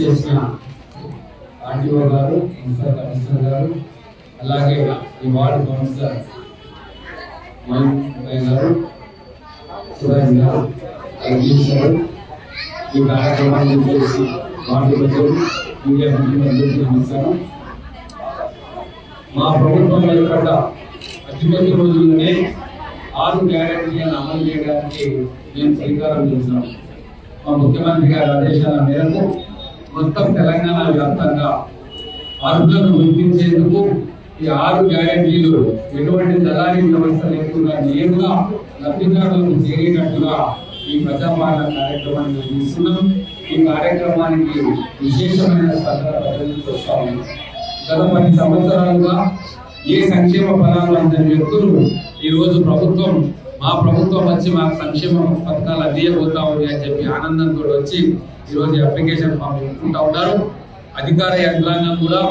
చేసిన ఆర్టీఓ గారు, municipal commissioner గారు, అలాగే ఈ వార్డు కౌన్సిలర్ గారు, సురేష్ గారు, ఈ కార్యక్రమాన్ని చేసి వార్డు ప్రజలు మీడియా అందరికీ నమస్కారం. మా ప్రభుత్వం ఏర్పడ్డ అతిపెద్ద రోజుల్లోనే 6 గ్యారెంటీలను అమలు చేయడానికి మేము శ్రీకారం చేశాం. మా ముఖ్యమంత్రి గారి ఆదేశాల మేరకు మొత్తం తెలంగాణ వ్యాప్తంగా అర్హులను గుర్తించేందుకు ఈ 6 గ్యారెంటీలు ఎటువంటి దళారీ వ్యవస్థ లేకుండా నేరుగా లబ్ధిదారులకు చేరేటట్టుగా ఈ ప్రజాపాలన కార్యక్రమాన్ని నిర్వహిస్తున్నాం. ఈ కార్యక్రమానికి విశేషమైన స్పందన ప్రజలకు వస్తా ఉంది. గత 10 సంవత్సరాలుగా ఏ సంక్షేమ ఫలాలు అందని వ్యక్తులు ఈ రోజు మా ప్రభుత్వం వచ్చి మాకు సంక్షేమ పథకాలు అందియబోతా ఉంది అని చెప్పి ఆనందంతో వచ్చి ఈ రోజు అప్లికేషన్ ఫామ్ నింపుకుంటా ఉన్నారు. అధికార యంత్రాంగం కూడా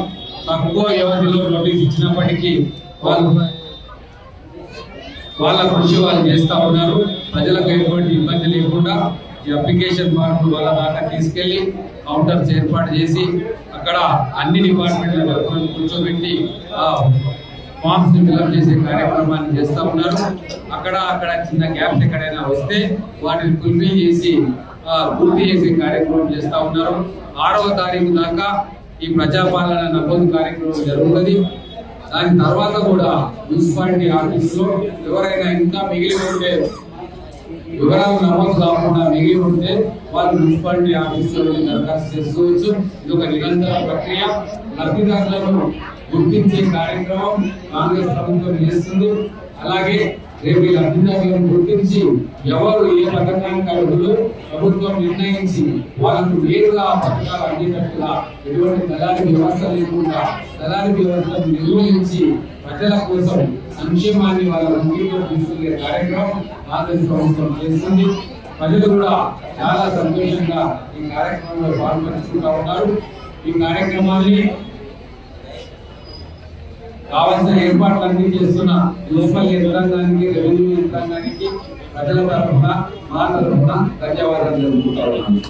తక్కువ వ్యవధిలో నోటీస్ ఇచ్చినప్పటికీ వాళ్ళ కృషి వాళ్ళు చేస్తా ఉన్నారు. ప్రజలకు ఎటువంటి ఇబ్బంది లేకుండా ఈ అప్లికేషన్ ఫామ్ వాళ్ళ దాకా తీసుకెళ్లి కౌంటర్స్ ఏర్పాటు చేసి అక్కడ అన్ని డిపార్ట్మెంట్ల వర్కులను కూర్చోబెట్టి ఫామ్స్ ని ఫిల్అప్ చేసే కార్యక్రమాన్ని చేస్తా ఉన్నారు. అక్కడ చిన్న గ్యాప్స్ ఎక్కడైనా వస్తే వాటిని ఫుల్ఫిల్ చేసి పూర్తి చేసే కార్యక్రమం చేస్తా ఉన్నారు. 6వ తారీఖు దాకా ఈ ప్రజాపాలన నమోదు కార్యక్రమం జరుగుతుంది. దాని తర్వాత కూడా మున్సిపాలిటీ ఆఫీసులో ఎవరైనా ఇంకా మిగిలి ఉంటే, వివరాలు నమోదు కాకుండా మిగిలి ఉంటే వాళ్ళు మున్సిపాలిటీ ఆఫీసులో దరఖాస్తు చేసుకోవచ్చు. ఇది ఒక నిరంతర ప్రక్రియ. లబ్ధిదారులను గుర్తించే కార్యక్రమం కాంగ్రెస్ ప్రభుత్వం చేస్తుంది. అలాగే రేపు ఈ లబ్ధిదారులను గుర్తించి ఎవరు ఏ పథకానికి అర్హులు ప్రభుత్వం నిర్ణయించి వాళ్ళకు నేరుగా పథకాలు అందేటట్టుగా ఎటువంటి దళారీ వ్యవస్థ లేకుండా దళారీ వ్యవస్థను నిర్వహించి ప్రజల కోసం సంక్షేమాన్ని వాళ్ళ రంగంలో తీసుకునే కార్యక్రమం కాంగ్రెస్ ప్రభుత్వం చేస్తుంది. ప్రజలు కూడా చాలా సంతోషంగా ఈ కార్యక్రమంలో పాల్పంచుకుంటా ఉన్నారు. ఈ కార్యక్రమాన్ని కావాల్సిన ఏర్పాట్లన్నీ చేస్తున్న లోకల్ యంత్రాంగానికి, రెవెన్యూ యంత్రాంగానికి ప్రజల తరఫున మా తరఫున ధన్యవాదాలు తెలుపుకుంటా ఉన్నాను.